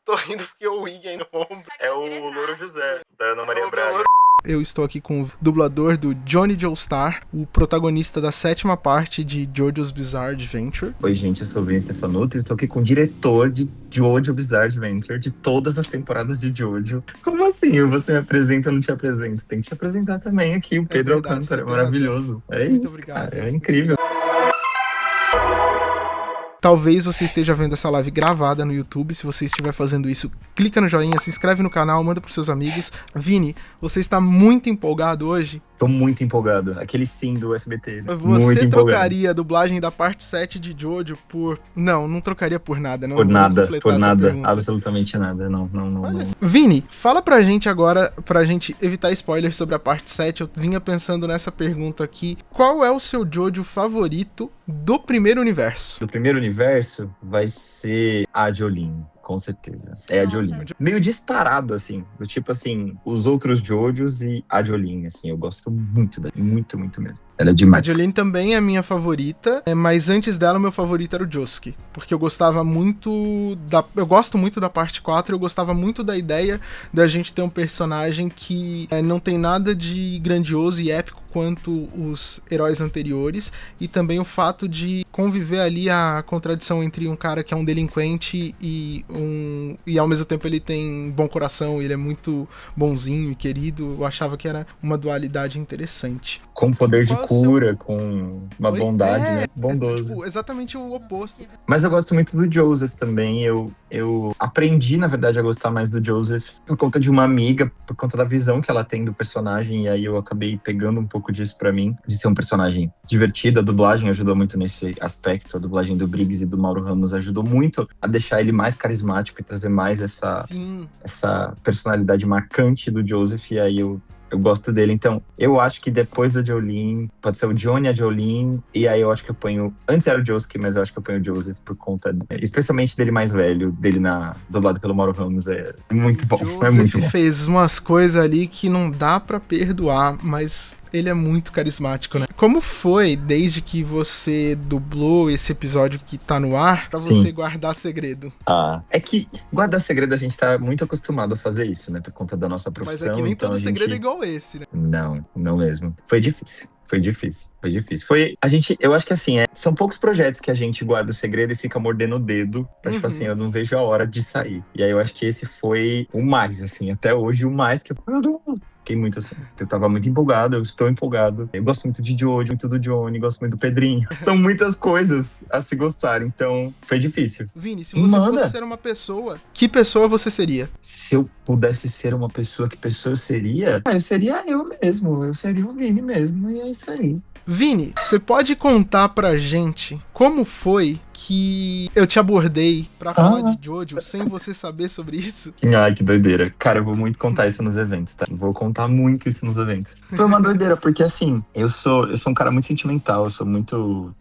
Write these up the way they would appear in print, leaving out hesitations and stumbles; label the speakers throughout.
Speaker 1: Tô rindo porque o Wig aí no ombro.
Speaker 2: É o Louro José, da Ana Maria
Speaker 1: É o
Speaker 2: Braga.
Speaker 1: meu Eu estou aqui com o dublador do Johnny Joestar, o protagonista da 7ª parte de JoJo's Bizarre Adventure.
Speaker 2: Oi, gente, eu sou o Vini Stefanuto e estou aqui com o diretor de JoJo Bizarre Adventure de todas as temporadas de JoJo. Como assim? Você me apresenta, eu não te apresento? Tem que te apresentar também aqui, o Pedro
Speaker 1: verdade,
Speaker 2: Alcântara,
Speaker 1: você tem
Speaker 2: maravilhoso. É
Speaker 1: Muito
Speaker 2: isso,
Speaker 1: obrigado.
Speaker 2: cara, é incrível.
Speaker 1: Talvez você esteja vendo essa live gravada no YouTube. Se você estiver fazendo isso, clica no joinha, se inscreve no canal, manda pros seus amigos. Vini, você está muito empolgado hoje?
Speaker 2: Tô muito empolgado. Aquele sim do SBT. Né?
Speaker 1: Você
Speaker 2: muito
Speaker 1: trocaria a dublagem da parte 7 de Jojo por... Não trocaria por nada. Não
Speaker 2: Por
Speaker 1: vou nem
Speaker 2: nada,
Speaker 1: completar
Speaker 2: por
Speaker 1: essa
Speaker 2: nada.
Speaker 1: pergunta.
Speaker 2: Absolutamente nada. Não.
Speaker 1: Vini, fala pra gente agora, pra gente evitar spoilers sobre a parte 7. Eu vinha pensando nessa pergunta aqui. Qual é o seu Jojo favorito do primeiro universo?
Speaker 2: Do primeiro universo vai ser a Jolene. Com certeza. É a Jolene. Meio disparado, assim. Do tipo, assim, os outros Jojos e a Jolene, assim. Eu gosto muito dela. Muito, muito mesmo. Ela é demais.
Speaker 1: A Jolene também é a minha favorita, mas antes dela, o meu favorito era o Josuke. Porque eu gostava muito Eu gosto muito da parte 4, eu gostava muito da ideia da gente ter um personagem que não tem nada de grandioso e épico quanto os heróis anteriores, e também o fato de conviver ali a contradição entre um cara que é um delinquente e ao mesmo tempo ele tem bom coração, ele é muito bonzinho e querido. Eu achava que era uma dualidade interessante.
Speaker 2: Com poder de cura, com uma bondade, né? Bondoso.
Speaker 1: Tipo, exatamente o oposto.
Speaker 2: Mas eu gosto muito do Joseph também. Eu aprendi, na verdade, a gostar mais do Joseph por conta de uma amiga, por conta da visão que ela tem do personagem, e aí eu acabei pegando um pouco disso pra mim, de ser um personagem divertido. A dublagem ajudou muito nesse aspecto. A dublagem do Briggs e do Mauro Ramos ajudou muito a deixar ele mais carismático e trazer mais essa personalidade marcante do Joseph, e aí eu gosto dele. Então, eu acho que depois da Jolene, pode ser o Johnny, a Jolene, e aí eu acho que eu ponho... Antes era o Josuke, mas eu acho que eu ponho o Joseph por conta, especialmente dele mais velho, dele dublado pelo Mauro Ramos. É muito bom, é muito bom.
Speaker 1: Fez umas coisas ali que não dá pra perdoar, mas... ele é muito carismático, né? Como foi, desde que você dublou esse episódio que tá no ar, pra você guardar segredo?
Speaker 2: É que guardar segredo a gente tá muito acostumado a fazer isso, né? Por conta da nossa profissão.
Speaker 1: Mas é que nem
Speaker 2: então
Speaker 1: todo segredo é igual esse, né?
Speaker 2: Não mesmo. Foi difícil. Eu acho que assim, são poucos projetos que a gente guarda o segredo e fica mordendo o dedo. Tipo assim, eu não vejo a hora de sair. E aí eu acho que esse foi o mais, assim, até hoje o mais que eu... Meu Deus! Fiquei muito assim. Eu tava muito empolgado, eu estou empolgado. Eu gosto muito de Jojo, muito do Johnny, gosto muito do Pedrinho. São muitas coisas a se gostar, então foi difícil.
Speaker 1: Vini, se você fosse ser uma pessoa, que pessoa você seria?
Speaker 2: Se eu pudesse ser uma pessoa, que pessoa eu seria? Eu seria eu mesmo, eu seria o Vini mesmo, e é isso aí.
Speaker 1: Vini, você pode contar pra gente como foi que eu te abordei pra falar de Jojo sem você saber sobre isso?
Speaker 2: Ai, que doideira. Cara, eu vou muito contar isso nos eventos, tá? Vou contar muito isso nos eventos. Foi uma doideira, porque assim, eu sou um cara muito sentimental, eu sou muito...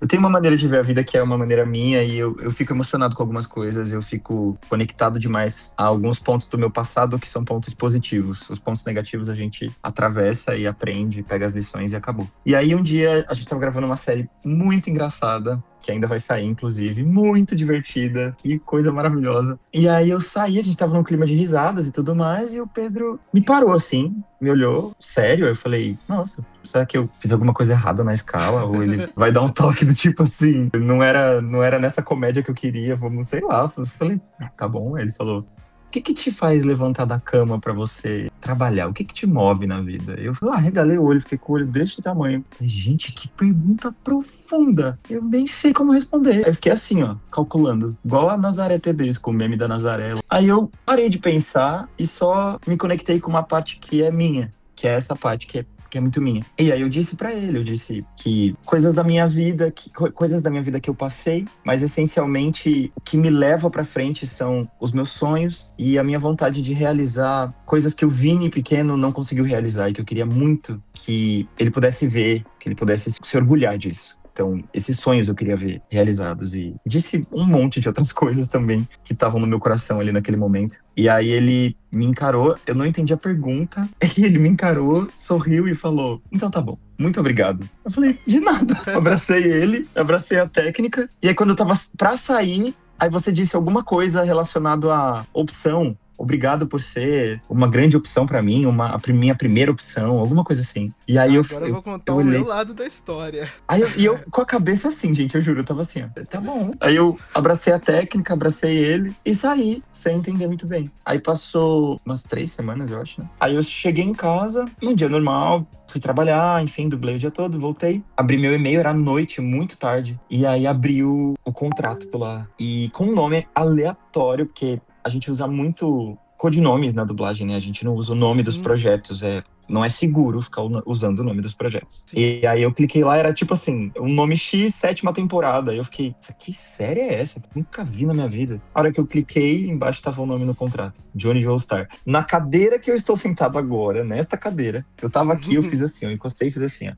Speaker 2: Eu tenho uma maneira de ver a vida que é uma maneira minha, e eu fico emocionado com algumas coisas, eu fico conectado demais a alguns pontos do meu passado que são pontos positivos. Os pontos negativos a gente atravessa e aprende, pega as lições e acabou. E aí um dia a gente tava gravando uma série muito engraçada, que ainda vai sair, inclusive, muito divertida, que coisa maravilhosa. E aí eu saí, a gente tava num clima de risadas e tudo mais, e o Pedro me parou assim, me olhou, sério? Eu falei, nossa, será que eu fiz alguma coisa errada na escala? Ou ele vai dar um toque do tipo assim, não era nessa comédia que eu queria, vamos, sei lá. Eu falei, tá bom. Aí ele falou, o que te faz levantar da cama pra você trabalhar? O que te move na vida? Eu falei, regalei o olho, fiquei com o olho desse tamanho. Falei, gente, que pergunta profunda. Eu nem sei como responder. Aí eu fiquei assim, ó, calculando. Igual a Nazaré Tedesco, o meme da Nazaré. Aí eu parei de pensar e só me conectei com uma parte que é minha. Que é essa parte que é muito minha. E aí eu disse pra ele, eu disse que coisas da minha vida que eu passei, mas essencialmente o que me leva pra frente são os meus sonhos e a minha vontade de realizar coisas que o Vini pequeno não conseguiu realizar e que eu queria muito que ele pudesse ver, que ele pudesse se orgulhar disso. Então, esses sonhos eu queria ver realizados, e disse um monte de outras coisas também que estavam no meu coração ali naquele momento. E aí ele me encarou, eu não entendi a pergunta, e ele me encarou, sorriu e falou, então tá bom, muito obrigado. Eu falei, de nada. Abracei ele, abracei a técnica, e aí quando eu tava pra sair, Aí você disse alguma coisa relacionado à opção. Obrigado por ser uma grande opção pra mim, minha primeira opção, alguma coisa assim. E aí
Speaker 1: Agora eu vou contar o meu lado da história.
Speaker 2: Aí eu com a cabeça assim, gente, eu juro, eu tava assim, ó, tá bom. Aí eu abracei a técnica, abracei ele e saí, sem entender muito bem. Aí passou umas 3 semanas, eu acho, né? Aí eu cheguei em casa, num dia normal, fui trabalhar, enfim, dublei o dia todo, voltei. Abri meu e-mail, era à noite, muito tarde. E aí abri o contrato lá. E com um nome aleatório, porque a gente usa muito codinomes na dublagem, né? A gente não usa o nome dos projetos, não é seguro ficar usando o nome dos projetos.
Speaker 1: Sim.
Speaker 2: E aí eu cliquei lá, era tipo assim, um nome X, 7ª temporada. Aí eu fiquei, que série é essa? Nunca vi na minha vida. A hora que eu cliquei, embaixo tava o nome no contrato. Johnny Joestar. Na cadeira que eu estou sentado agora, nesta cadeira, eu tava aqui, eu fiz assim, eu encostei e fiz assim, ó.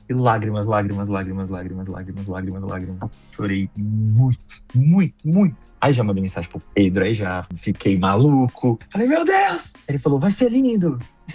Speaker 2: E lágrimas. Chorei muito, muito, muito. Aí já mandei mensagem pro Pedro, aí já fiquei maluco. Falei, meu Deus! Ele falou, vai ser lindo. Vai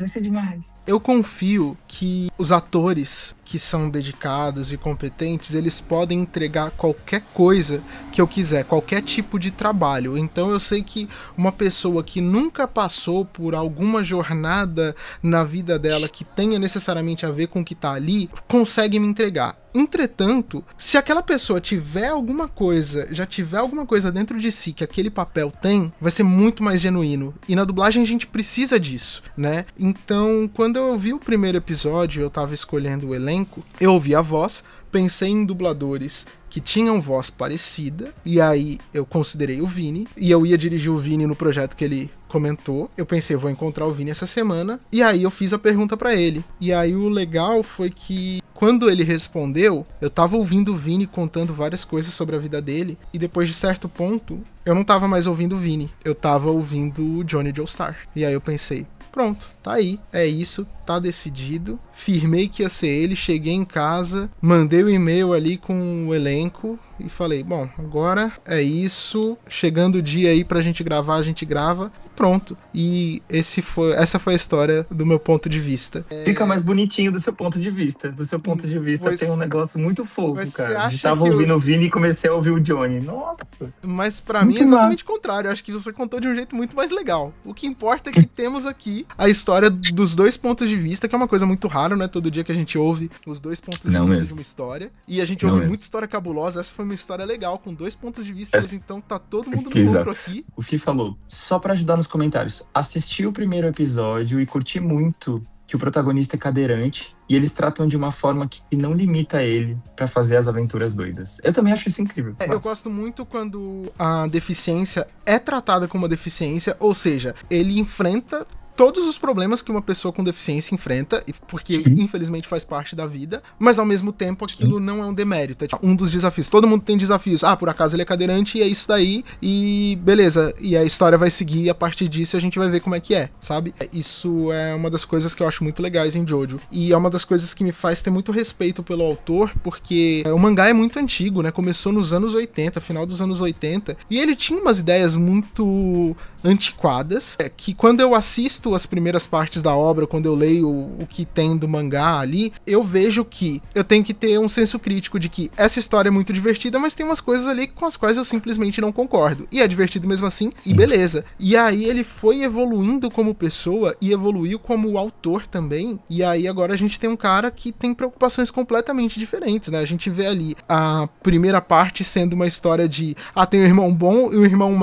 Speaker 2: ser demais.
Speaker 1: Eu confio que os atores que são dedicados e competentes, eles podem entregar qualquer coisa que eu quiser, qualquer tipo de trabalho. Então eu sei que uma pessoa que nunca passou por alguma jornada na vida dela que tenha necessariamente a ver com o que tá ali, consegue me entregar. Entretanto, se aquela pessoa tiver alguma coisa, já tiver alguma coisa dentro de si que aquele papel tem, vai ser muito mais genuíno. E na dublagem a gente precisa disso, né? Então, quando eu ouvi o primeiro episódio, eu tava escolhendo o elenco, eu ouvi a voz, pensei em dubladores que tinham voz parecida, e aí eu considerei o Vini, e eu ia dirigir o Vini no projeto que ele comentou. Eu pensei, vou encontrar o Vini essa semana, e aí eu fiz a pergunta pra ele. E aí o legal foi que quando ele respondeu, eu tava ouvindo o Vini contando várias coisas sobre a vida dele, e depois de certo ponto, eu não tava mais ouvindo o Vini, eu tava ouvindo o Johnny Joestar. E aí eu pensei, pronto, tá aí, é isso, tá decidido. Firmei que ia ser ele, cheguei em casa, mandei o e-mail ali com o elenco e falei, bom, agora é isso, chegando o dia aí pra gente gravar, a gente grava, pronto. E essa foi a história do meu ponto de vista.
Speaker 2: Fica mais bonitinho do seu ponto de vista. Do seu ponto de vista tem um negócio muito fofo, cara. Eu tava ouvindo o Vini e comecei a ouvir o Johnny. Nossa!
Speaker 1: Mas pra mim é exatamente o contrário. Eu acho que você contou de um jeito muito mais legal. O que importa é que temos aqui a história dos dois pontos de vista, que é uma coisa muito rara, né? Todo dia que a gente ouve os dois pontos de vista de uma história. E a gente ouve muita história cabulosa. Essa foi uma história legal, com 2 pontos de vista. Então tá todo mundo no lucro aqui.
Speaker 2: O Fih falou, só pra ajudar nos comentários, assisti o primeiro episódio e curti muito que o protagonista é cadeirante e eles tratam de uma forma que não limita ele pra fazer as aventuras doidas. Eu também acho isso incrível.
Speaker 1: Eu gosto muito quando a deficiência é tratada como uma deficiência, ou seja, ele enfrenta todos os problemas que uma pessoa com deficiência enfrenta, porque infelizmente faz parte da vida, mas ao mesmo tempo aquilo não é um demérito, é tipo um dos desafios. Todo mundo tem desafios. Ah, por acaso ele é cadeirante e é isso daí, e beleza, e a história vai seguir e a partir disso a gente vai ver como é que é, sabe? Isso é uma das coisas que eu acho muito legais em Jojo, e é uma das coisas que me faz ter muito respeito pelo autor, porque o mangá é muito antigo, né? Começou nos anos 80, final dos anos 80, e ele tinha umas ideias muito antiquadas, que quando eu assisto as primeiras partes da obra, quando eu leio o que tem do mangá ali, eu vejo que eu tenho que ter um senso crítico de que essa história é muito divertida, mas tem umas coisas ali com as quais eu simplesmente não concordo. E é divertido mesmo assim, e beleza. E aí ele foi evoluindo como pessoa e evoluiu como autor também, e aí agora a gente tem um cara que tem preocupações completamente diferentes, né? A gente vê ali a primeira parte sendo uma história de, tem o irmão bom e o irmão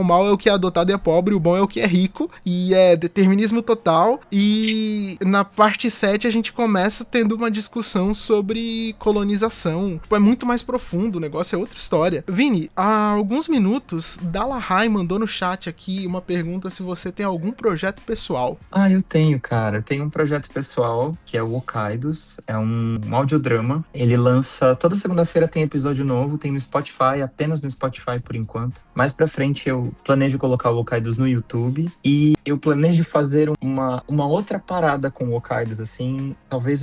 Speaker 1: mau é o que é adotado e é pobre, o bom é o que é rico, e é determinismo total, e na parte 7 a gente começa tendo uma discussão sobre colonização. É muito mais profundo, o negócio é outra história. Vini, há alguns minutos, Dalahai mandou no chat aqui uma pergunta se você tem algum projeto pessoal.
Speaker 2: Eu tenho, cara. Eu tenho um projeto pessoal, que é o Hokkaidos, é um audiodrama. Ele lança, toda segunda-feira tem episódio novo, tem no Spotify, apenas no Spotify por enquanto. Mais pra frente eu planejo colocar o Hokkaidos no YouTube, e eu planejo de fazer uma outra parada com o Hokkaidos, assim, talvez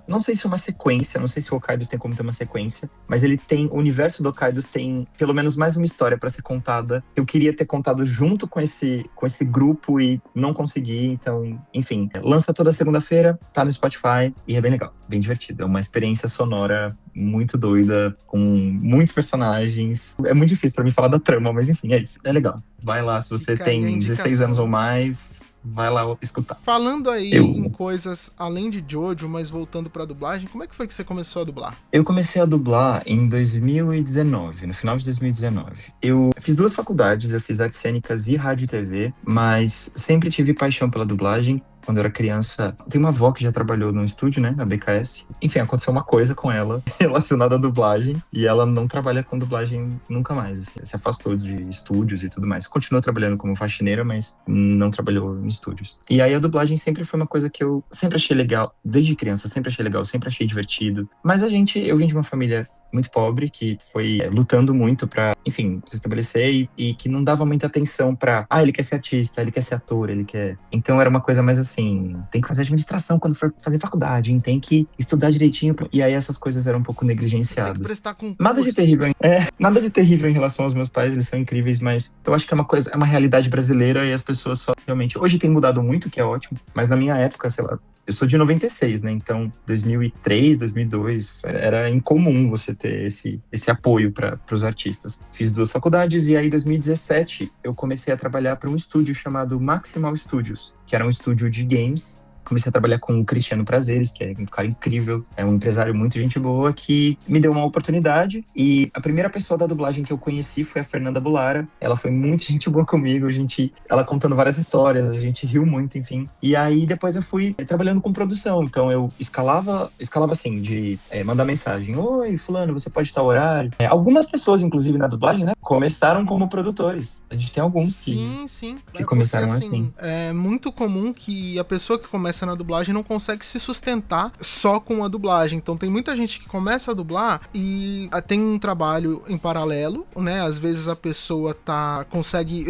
Speaker 2: não sei se uma sequência, não sei se o Hokkaidos tem como ter uma sequência, mas o universo do Hokkaidos tem pelo menos mais uma história pra ser contada. Eu queria ter contado junto com esse grupo e não consegui, então, enfim, lança toda segunda-feira, tá no Spotify e é bem legal, bem divertido. É uma experiência sonora muito doida, com muitos personagens. É muito difícil pra mim falar da trama, mas enfim, é isso. É legal. Vai lá, se você
Speaker 1: Fica aí a
Speaker 2: tem 16 anos ou
Speaker 1: indicação.
Speaker 2: mais, vai lá escutar.
Speaker 1: Falando aí
Speaker 2: Eu,
Speaker 1: em coisas além de Jojo, mas voltando pra dublagem, como é que foi que você começou a dublar?
Speaker 2: eu comecei a dublar em 2019, no final de 2019. Eu fiz 2 faculdades, eu fiz artes cênicas e rádio e TV, mas sempre tive paixão pela dublagem. Quando eu era criança, tem uma avó que já trabalhou num estúdio, né, na BKS. Enfim, aconteceu uma coisa com ela relacionada à dublagem e ela não trabalha com dublagem nunca mais. Assim, se afastou de estúdios e tudo mais. Continuou trabalhando como faxineira, mas não trabalhou em estúdios. E aí a dublagem sempre foi uma coisa que eu sempre achei legal, desde criança, sempre achei legal, sempre achei divertido. Mas eu vim de uma família muito pobre, que foi lutando muito pra, enfim, se estabelecer e que não dava muita atenção pra, ele quer ser artista, ele quer ser ator, ele quer... Então era uma coisa mais assim, tem que fazer administração quando for fazer faculdade, hein? Tem que estudar direitinho. E aí essas coisas eram um pouco
Speaker 1: Tem que
Speaker 2: negligenciadas.
Speaker 1: prestar
Speaker 2: Nada de
Speaker 1: concurso.
Speaker 2: terrível, nada de terrível em relação aos meus pais, eles são incríveis, mas eu acho que é uma realidade brasileira e as pessoas só realmente... Hoje tem mudado muito, que é ótimo, mas na minha época, sei lá, eu sou de 96, né? Então, 2003, 2002, era incomum você ter esse apoio para os artistas. Fiz 2 faculdades e aí, em 2017, eu comecei a trabalhar para um estúdio chamado Maximal Studios, que era um estúdio de games. Comecei a trabalhar com o Cristiano Prazeres, que é um cara incrível, é um empresário muito gente boa, que me deu uma oportunidade. E a primeira pessoa da dublagem que eu conheci foi a Fernanda Bulara. Ela foi muito gente boa comigo, ela contando várias histórias, a gente riu muito, enfim. E aí depois eu fui trabalhando com produção. Então eu escalava assim, de mandar mensagem. Oi, fulano, você pode estar horário? Algumas pessoas, inclusive na dublagem, né, começaram como produtores. A gente tem alguns
Speaker 1: Sim.
Speaker 2: que
Speaker 1: Porque,
Speaker 2: começaram assim.
Speaker 1: é muito comum que a pessoa que começa na dublagem não consegue se sustentar só com a dublagem. Então tem muita gente que começa a dublar e tem um trabalho em paralelo, né? Às vezes a pessoa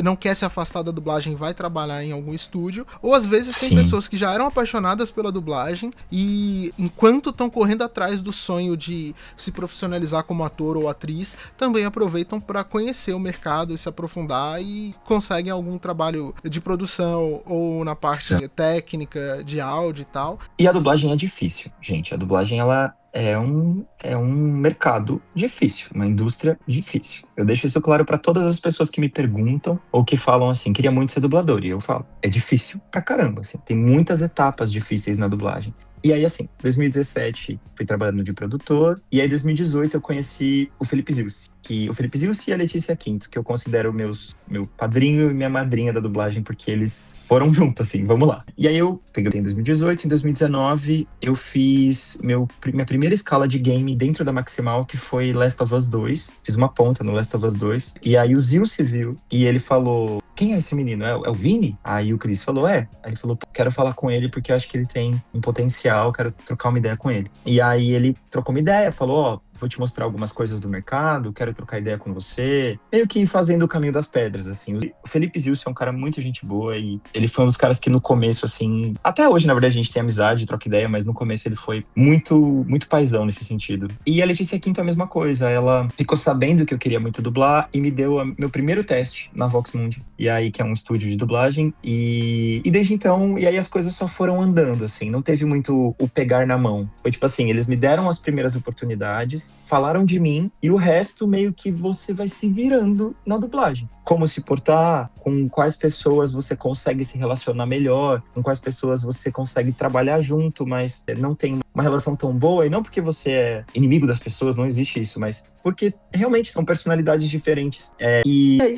Speaker 1: não quer se afastar da dublagem e vai trabalhar em algum estúdio. Ou às vezes tem
Speaker 2: Sim.
Speaker 1: pessoas que já eram apaixonadas pela dublagem e enquanto estão correndo atrás do sonho de se profissionalizar como ator ou atriz, também aproveitam para conhecer o mercado e se aprofundar e conseguem algum trabalho de produção ou na parte técnica, de áudio e tal.
Speaker 2: E a dublagem é difícil, gente. A dublagem, ela é um mercado difícil, uma indústria difícil. Eu deixo isso claro para todas as pessoas que me perguntam ou que falam assim, queria muito ser dublador. E eu falo, é difícil pra caramba, assim. Tem muitas etapas difíceis na dublagem. E aí, assim, 2017 fui trabalhando de produtor, e aí 2018 eu conheci o Felipe Zilce, o Felipe Zilce e a Letícia Quinto, que eu considero meu padrinho e minha madrinha da dublagem, porque eles foram juntos, assim, vamos lá. E aí eu peguei em 2018, em 2019 eu fiz minha primeira escala de game dentro da Maximal, que foi Last of Us 2, fiz uma ponta no Last of Us 2, e aí o Zilce viu, e ele falou, quem é esse menino? É o Vini? Aí o Chris falou, Aí ele falou, quero falar com ele porque eu acho que ele tem um potencial, quero trocar uma ideia com ele. E aí ele trocou uma ideia, falou, vou te mostrar algumas coisas do mercado, quero trocar ideia com você. Meio que fazendo o caminho das pedras, assim. O Felipe Zilce é um cara muito gente boa e ele foi um dos caras que no começo, assim... Até hoje, na verdade, a gente tem amizade, troca ideia, mas no começo ele foi muito, muito paizão nesse sentido. E a Letícia Quinto é a mesma coisa. Ela ficou sabendo que eu queria muito dublar e me deu meu primeiro teste na Vox Mundi. E aí, que é um estúdio de dublagem. E desde então, e aí as coisas só foram andando, assim. Não teve muito o pegar na mão. Foi tipo assim, eles me deram as primeiras oportunidades, falaram de mim, e o resto meio que você vai se virando na dublagem. Como se portar, com quais pessoas você consegue se relacionar melhor, com quais pessoas você consegue trabalhar junto, mas não tem uma relação tão boa, e não porque você é inimigo das pessoas, não existe isso, mas porque realmente são personalidades diferentes. E aí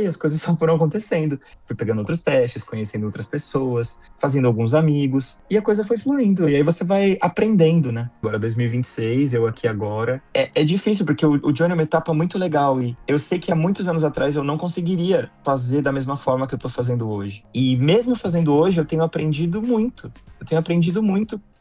Speaker 2: as coisas só foram acontecendo. Fui pegando outros testes, conhecendo outras pessoas, fazendo alguns amigos, e a coisa foi fluindo. E aí você vai aprendendo, né? Agora 2026, eu aqui agora. É difícil, porque o Johnny é uma etapa muito legal, e eu sei que há muitos anos atrás eu não conseguiria fazer da mesma forma que eu tô fazendo hoje. E mesmo fazendo hoje, eu tenho aprendido muito.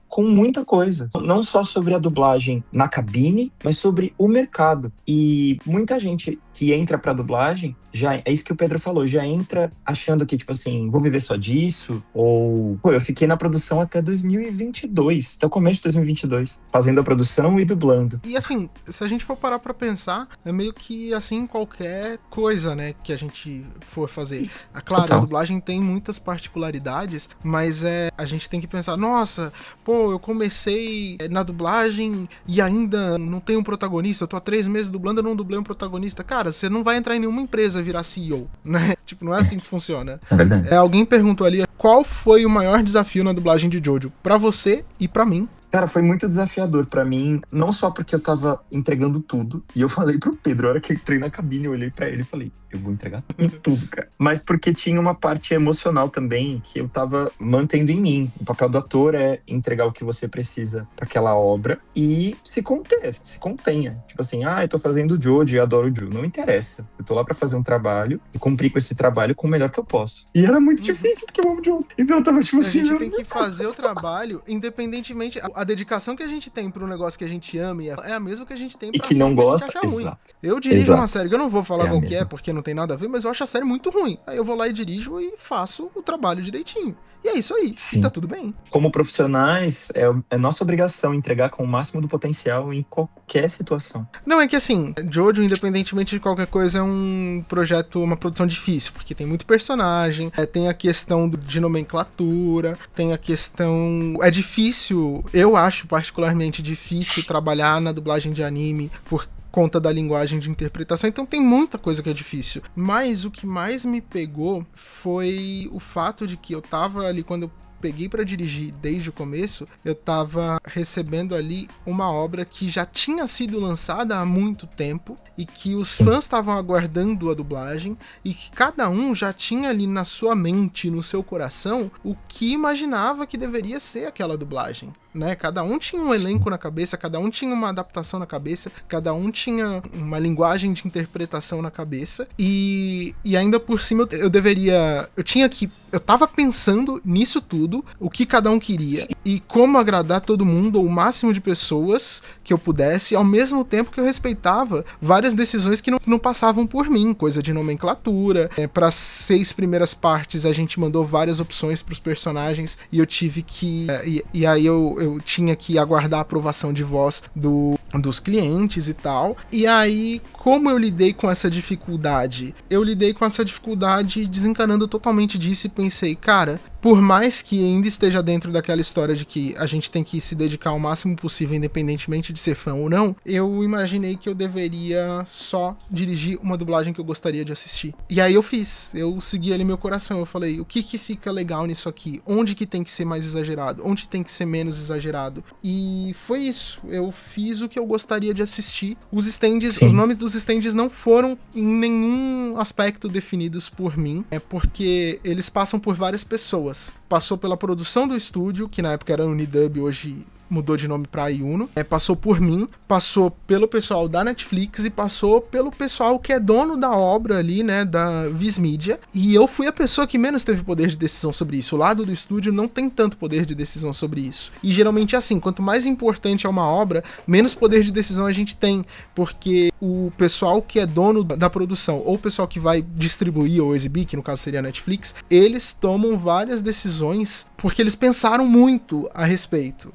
Speaker 2: Com muita coisa. Não só sobre a dublagem na cabine, mas sobre o mercado. E muita gente que entra pra dublagem, já é isso que o Pedro falou, já entra achando que, tipo assim, vou viver só disso, ou... Pô, eu fiquei na produção até 2022, até o começo de 2022, fazendo a produção e dublando.
Speaker 1: E assim, se a gente for parar pra pensar, é meio que assim qualquer coisa, né, que a gente for fazer. Claro,
Speaker 2: Total.
Speaker 1: a dublagem tem muitas particularidades, mas a gente tem que pensar, nossa, pô, eu comecei na dublagem e ainda não tenho um protagonista, eu tô há 3 meses dublando e não dublei um protagonista. Cara, você não vai entrar em nenhuma empresa virar CEO, né? Tipo, não é assim que funciona.
Speaker 2: É verdade.
Speaker 1: Alguém perguntou ali, qual foi o maior desafio na dublagem de Jojo? Pra você e pra mim.
Speaker 2: Cara, foi muito desafiador pra mim, não só porque eu tava entregando tudo, e eu falei pro Pedro, a hora que eu entrei na cabine, eu olhei pra ele e falei, eu vou entregar tudo, cara. Mas porque tinha uma parte emocional também que eu tava mantendo em mim. O papel do ator é entregar o que você precisa pra aquela obra e se conter, se contenha. Tipo assim, eu tô fazendo Jojo e adoro o Jojo. Não interessa. Eu tô lá pra fazer um trabalho e cumprir com esse trabalho com o melhor que eu posso. E era muito difícil porque eu amo o Jojo. Então eu tava tipo assim...
Speaker 1: A gente tem que fazer o trabalho independentemente... A dedicação que a gente tem pro negócio que a gente ama é a mesma que a gente tem pra
Speaker 2: e que não gosta,
Speaker 1: que a gente acha ruim.
Speaker 2: exato.
Speaker 1: Eu dirijo
Speaker 2: Exato.
Speaker 1: uma série que eu não vou falar qual que é,
Speaker 2: mesma.
Speaker 1: porque não tem nada a ver, mas eu acho a série muito ruim. Aí eu vou lá e dirijo e faço o trabalho direitinho. E é isso aí.
Speaker 2: Sim.
Speaker 1: E tá tudo bem.
Speaker 2: Como profissionais, é nossa obrigação entregar com o máximo do potencial em qualquer situação.
Speaker 1: Não, é que assim, Jojo, independentemente de qualquer coisa, é um projeto, uma produção difícil, porque tem muito personagem, tem a questão de nomenclatura, tem a questão... É difícil, eu acho particularmente difícil trabalhar na dublagem de anime por conta da linguagem de interpretação, então tem muita coisa que é difícil. Mas o que mais me pegou foi o fato de que eu tava ali, quando eu peguei pra dirigir desde o começo, eu tava recebendo ali uma obra que já tinha sido lançada há muito tempo e que os fãs estavam aguardando a dublagem e que cada um já tinha ali na sua mente, no seu coração, o que imaginava que deveria ser aquela dublagem. Né? Cada um tinha um elenco na cabeça, cada um tinha uma adaptação na cabeça, cada um tinha uma linguagem de interpretação na cabeça e ainda por cima eu tava pensando nisso tudo, o que cada um queria e como agradar todo mundo, ou o máximo de pessoas que eu pudesse, ao mesmo tempo que eu respeitava várias decisões que não passavam por mim, coisa de nomenclatura. Para 6 primeiras partes a gente mandou várias opções pros personagens e eu tive que... E aí eu tinha que aguardar a aprovação de voz dos clientes e tal. E aí, como eu lidei com essa dificuldade? Eu lidei com essa dificuldade desencanando totalmente disso e pensei, cara, por mais que ainda esteja dentro daquela história de que a gente tem que se dedicar ao máximo possível, independentemente de ser fã ou não, eu imaginei que eu deveria só dirigir uma dublagem que eu gostaria de assistir. E aí eu fiz, eu segui ali meu coração, eu falei, o que fica legal nisso aqui? Onde que tem que ser mais exagerado? Onde tem que ser menos exagerado? E foi isso, eu fiz o que eu gostaria de assistir. Os stands, os nomes dos stands não foram em nenhum aspecto definidos por mim, porque eles passam por várias pessoas. Passou pela produção do estúdio, que na época era Unidub, hoje mudou de nome pra Ayuno, passou por mim, passou pelo pessoal da Netflix e passou pelo pessoal que é dono da obra ali, né, da Viz Media, e eu fui a pessoa que menos teve poder de decisão sobre isso. O lado do estúdio não tem tanto poder de decisão sobre isso. E geralmente é assim, quanto mais importante é uma obra, menos poder de decisão a gente tem, porque o pessoal que é dono da produção, ou o pessoal que vai distribuir ou exibir, que no caso seria a Netflix, eles tomam várias decisões porque eles pensaram muito a respeito.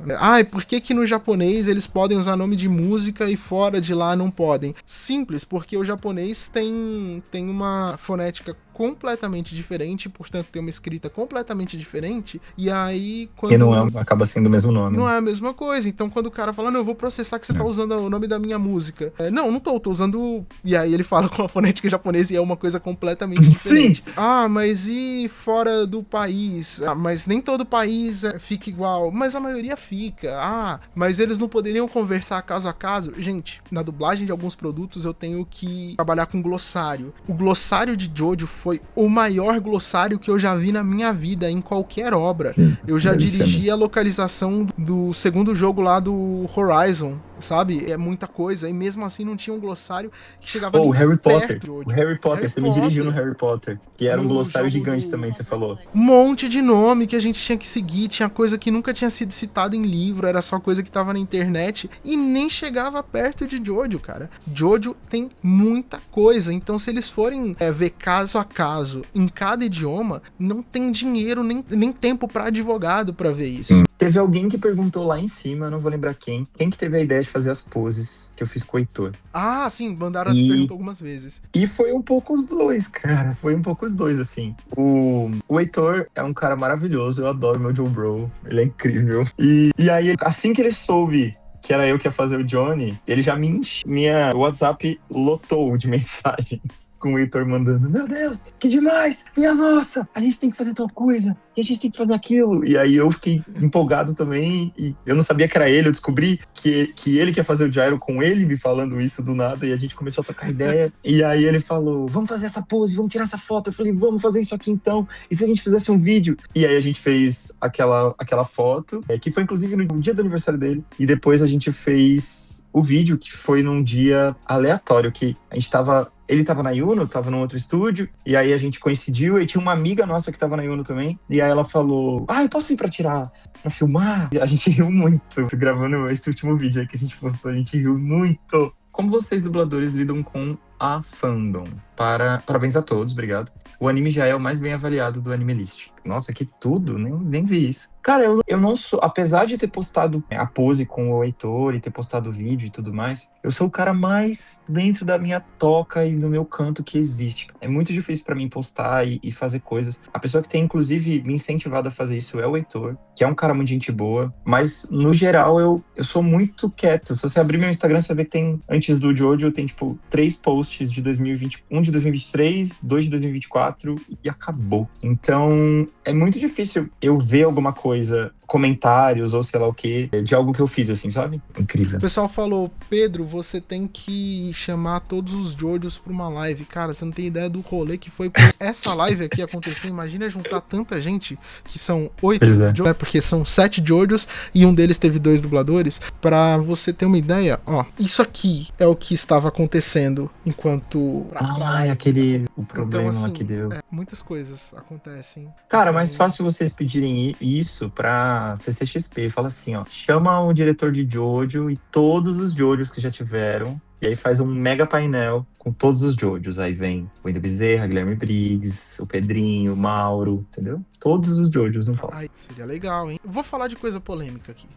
Speaker 1: Por que no japonês eles podem usar nome de música e fora de lá não podem? Simples, porque o japonês tem uma fonética completamente diferente, portanto tem uma escrita completamente diferente, e aí quando...
Speaker 2: E não acaba sendo o mesmo nome.
Speaker 1: Não é a mesma coisa, então quando o cara fala, não, eu vou processar que você tá usando o nome da minha música. Não tô usando... E aí ele fala com a fonética japonesa e é uma coisa completamente diferente.
Speaker 2: Sim.
Speaker 1: Mas e fora do país? Mas nem todo país fica igual, mas a maioria fica. Mas eles não poderiam conversar caso a caso? Gente, na dublagem de alguns produtos eu tenho que trabalhar com glossário. O glossário de Jojo foi o maior glossário que eu já vi na minha vida, em qualquer obra. Eu já dirigi a localização do segundo jogo lá do Horizon, sabe? É muita coisa, e mesmo assim não tinha um glossário que chegava
Speaker 2: O
Speaker 1: nem
Speaker 2: Harry Potter.
Speaker 1: perto de Jojo.
Speaker 2: O Harry Potter,
Speaker 1: Harry
Speaker 2: você me dirigiu no
Speaker 1: Potter.
Speaker 2: Harry Potter, que era um
Speaker 1: No
Speaker 2: glossário
Speaker 1: jogo
Speaker 2: gigante
Speaker 1: do...
Speaker 2: também, você falou.
Speaker 1: Um monte de nome que a gente tinha que seguir, tinha coisa que nunca tinha sido citada em livro, era só coisa que tava na internet e nem chegava perto de Jojo, cara. Jojo tem muita coisa, então se eles forem ver caso a caso em cada idioma, não tem dinheiro nem tempo pra advogado pra ver isso.
Speaker 2: Teve alguém que perguntou lá em cima, eu não vou lembrar quem que teve a ideia de fazer as poses que eu fiz com o Heitor.
Speaker 1: Ah, sim, mandaram essa pergunta algumas vezes.
Speaker 2: E foi um pouco os dois, cara. Foi um pouco os dois, assim. O Heitor é um cara maravilhoso. Eu adoro meu Joe Bro. Ele é incrível. E aí, assim que ele soube que era eu que ia fazer o Johnny, ele já minha WhatsApp lotou de mensagens com o Heitor mandando: meu Deus, que demais! Minha nossa, a gente tem que fazer tal coisa, e a gente tem que fazer aquilo. E aí eu fiquei empolgado também, e eu não sabia que era ele, eu descobri que ele que ia fazer o Gyro com ele me falando isso do nada, e a gente começou a trocar ideia. E aí ele falou: vamos fazer essa pose, vamos tirar essa foto. Eu falei: vamos fazer isso aqui então, e se a gente fizesse um vídeo? E aí a gente fez aquela foto, que foi inclusive no dia do aniversário dele, e depois a gente fez o vídeo, que foi num dia aleatório, que a gente tava... Ele tava na Yuno, tava num outro estúdio, e aí a gente coincidiu, e tinha uma amiga nossa que tava na Yuno também, e aí ela falou: eu posso ir pra filmar? E a gente riu muito, gravando esse último vídeo aí que a gente postou, a gente riu muito. Como vocês, dubladores, lidam com a fandom? Parabéns a todos, obrigado. O anime já é o mais bem avaliado do Anime List. Nossa, que tudo, nem vi isso. Cara, eu não sou... Apesar de ter postado a pose com o Heitor e ter postado o vídeo e tudo mais, eu sou o cara mais dentro da minha toca e no meu canto que existe. É muito difícil pra mim postar e fazer coisas. A pessoa que tem, inclusive, me incentivado a fazer isso é o Heitor, que é um cara muito gente boa. Mas, no geral, eu sou muito quieto. Se você abrir meu Instagram, você vai ver que tem... Antes do Jojo, tem, 3 posts de 2020. Um de 2023, 2 de 2024 e acabou. Então, é muito difícil eu ver alguma coisa, comentários ou sei lá o que, de algo que eu fiz, assim, sabe? Incrível.
Speaker 1: O pessoal falou: Pedro, você tem que chamar todos os Jojos pra uma live. Cara, você não tem ideia do rolê que foi pra essa live aqui acontecer. Imagina juntar tanta gente, que são 8 Jojos, porque são 7 Jojos e um deles teve 2 dubladores. Pra você ter uma ideia, ó, isso aqui é o que estava acontecendo enquanto...
Speaker 2: O problema
Speaker 1: então, assim,
Speaker 2: que deu.
Speaker 1: muitas coisas acontecem.
Speaker 2: Cara,
Speaker 1: então...
Speaker 2: mais fácil vocês pedirem isso pra CCXP. Fala assim, ó, chama o diretor de Jojo e todos os Jojos que já tiveram. E aí faz um mega painel com todos os Jojos. Aí vem o Wendel Bezerra, Guilherme Briggs, o Pedrinho, o Mauro, entendeu? Todos os Jojos no palco.
Speaker 1: Ai, seria legal, hein? Vou falar de coisa polêmica aqui.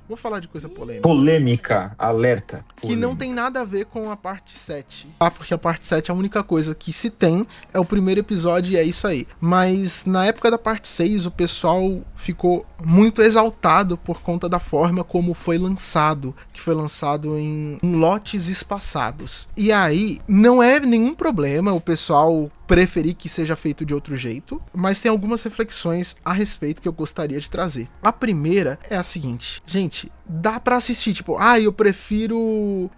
Speaker 2: Polêmica, alerta.
Speaker 1: Que não tem nada a ver com a parte 7. Porque a parte 7, a única coisa que se tem é o primeiro episódio e é isso aí. Mas na época da parte 6, o pessoal ficou muito exaltado por conta da forma como foi lançado. Que foi lançado em lotes espaçados. E aí, não é nenhum problema o pessoal preferir que seja feito de outro jeito, mas tem algumas reflexões a respeito que eu gostaria de trazer. A primeira é a seguinte: gente, dá pra assistir, tipo, eu prefiro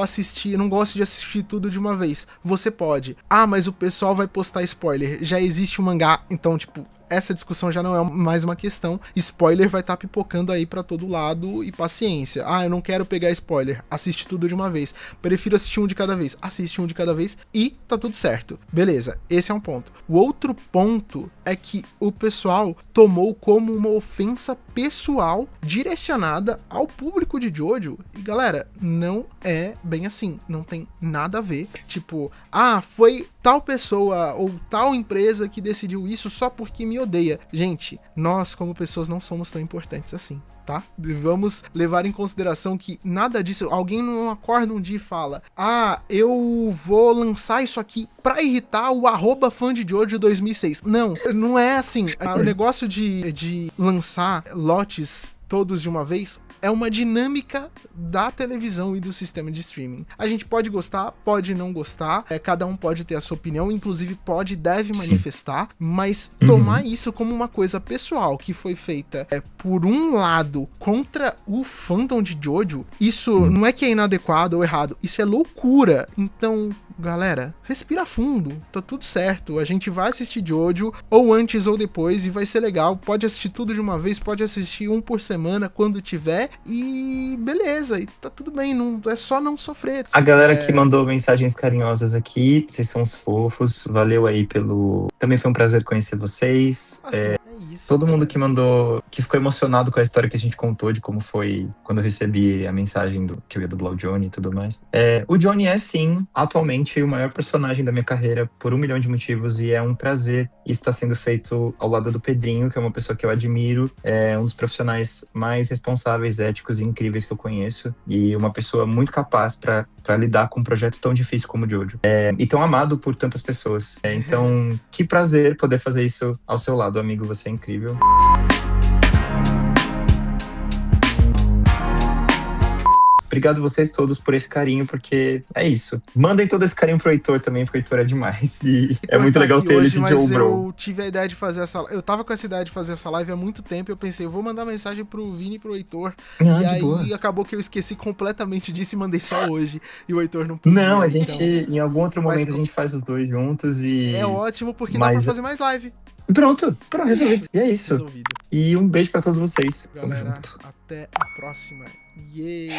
Speaker 1: assistir, eu não gosto de assistir tudo de uma vez. Você pode. Mas o pessoal vai postar spoiler. Já existe um mangá, então, tipo, essa discussão já não é mais uma questão. Spoiler vai estar pipocando aí pra todo lado e paciência. Eu não quero pegar spoiler. Assiste tudo de uma vez. Prefiro assistir um de cada vez. Assiste um de cada vez e tá tudo certo. Beleza, esse é um ponto. O outro ponto é que o pessoal tomou como uma ofensa pessoal direcionada ao público de Jojo. E galera, não é bem assim. Não tem nada a ver. Tipo, foi tal pessoa ou tal empresa que decidiu isso só porque me odeia. Gente, nós como pessoas não somos tão importantes assim, tá? Vamos levar em consideração que nada disso... Alguém não acorda um dia e fala: eu vou lançar isso aqui pra irritar o @fã de Jojo 2006. Não é assim. O negócio de lançar lotes todos de uma vez é uma dinâmica da televisão e do sistema de streaming. A gente pode gostar, pode não gostar, cada um pode ter a sua opinião, inclusive pode e deve manifestar, mas tomar isso como uma coisa pessoal que foi feita por um lado contra o fandom de Jojo, isso não é que é inadequado ou errado, isso é loucura. Então, galera, respira fundo, tá tudo certo. A gente vai assistir Jojo, ou antes ou depois, e vai ser legal. Pode assistir tudo de uma vez, pode assistir um por semana, quando tiver, e beleza, e tá tudo bem, não, é só não sofrer.
Speaker 2: A galera que mandou mensagens carinhosas aqui, vocês são os fofos, valeu aí pelo... Também foi um prazer conhecer vocês.
Speaker 1: Isso,
Speaker 2: todo
Speaker 1: galera.
Speaker 2: mundo que mandou, que ficou emocionado com a história que a gente contou, de como foi quando eu recebi a mensagem que eu ia dublar o Johnny e tudo mais. O Johnny é, sim, atualmente o maior personagem da minha carreira, por 1 milhão de motivos, e é um prazer. Isso está sendo feito ao lado do Pedrinho, que é uma pessoa que eu admiro, é um dos profissionais mais responsáveis, éticos e incríveis que eu conheço, e uma pessoa muito capaz para lidar com um projeto tão difícil como o Jojo. E tão amado por tantas pessoas. Então, que prazer poder fazer isso ao seu lado, amigo. Você é incrível. Obrigado vocês todos por esse carinho, porque é isso. Mandem todo esse carinho pro Heitor também, porque o Heitor é demais. E é muito legal ter ele de Joe Bro.
Speaker 1: Eu tive a ideia de fazer essa... Eu tava com essa ideia de fazer essa live há muito tempo, eu pensei, eu vou mandar mensagem pro Vini e pro Heitor. E aí boa. Acabou que eu esqueci completamente disso e mandei só hoje. E o Heitor não podia.
Speaker 2: Não, a gente, em algum outro momento, a gente faz os dois juntos e...
Speaker 1: É ótimo, porque dá pra fazer mais live.
Speaker 2: Pronto, resolvido. E é isso.
Speaker 1: Resolvido.
Speaker 2: E um beijo pra todos vocês.
Speaker 1: Galera, até a próxima. Yeah!